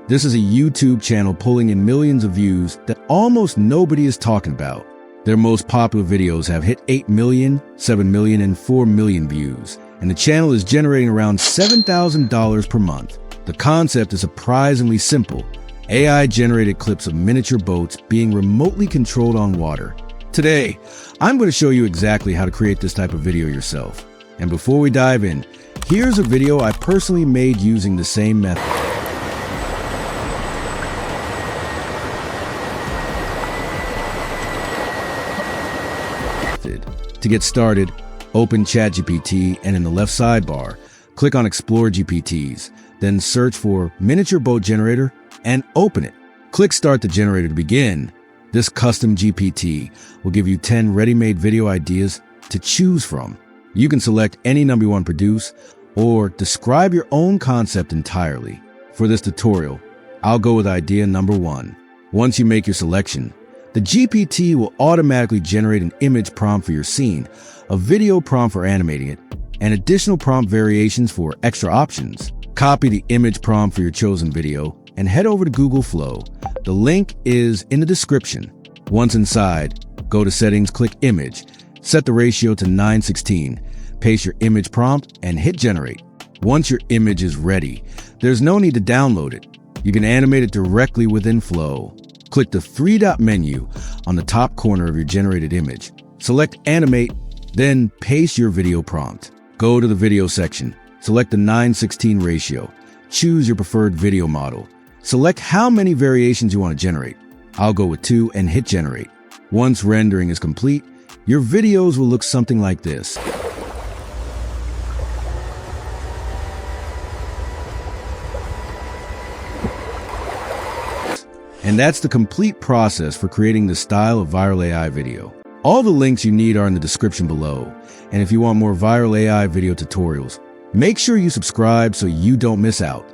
This is a YouTube channel pulling in millions of views that almost nobody is talking about. Their most popular videos have hit 8 million, 7 million, and 4 million views, and the channel is generating around $7,000 per month. The concept is surprisingly simple. AI-generated clips of miniature boats being remotely controlled on water. Today, I'm going to show you exactly how to create this type of video yourself. And before we dive in, here's a video I personally made using the same method. To get started, open ChatGPT and in the left sidebar, click on Explore GPTs, then search for Miniature Boat Generator and open it. Click Start the Generator to begin. This custom GPT will give you 10 ready-made video ideas to choose from. You can select any number you want to produce or describe your own concept entirely. For this tutorial, I'll go with idea number 1. Once you make your selection, the GPT will automatically generate an image prompt for your scene, a video prompt for animating it, and additional prompt variations for extra options. Copy the image prompt for your chosen video and head over to Google Flow. The link is in the description. Once inside, go to Settings, click Image, set the ratio to 9:16, paste your image prompt, and hit Generate. Once your image is ready, there's no need to download it. You can animate it directly within Flow. Click the 3-dot menu on the top corner of your generated image. Select Animate, then paste your video prompt. Go to the video section, select the 9:16 ratio, choose your preferred video model. Select how many variations you want to generate. I'll go with 2 and hit Generate. Once rendering is complete, your videos will look something like this. And that's the complete process for creating this style of viral AI video. All the links you need are in the description below. And if you want more viral AI video tutorials, make sure you subscribe so you don't miss out.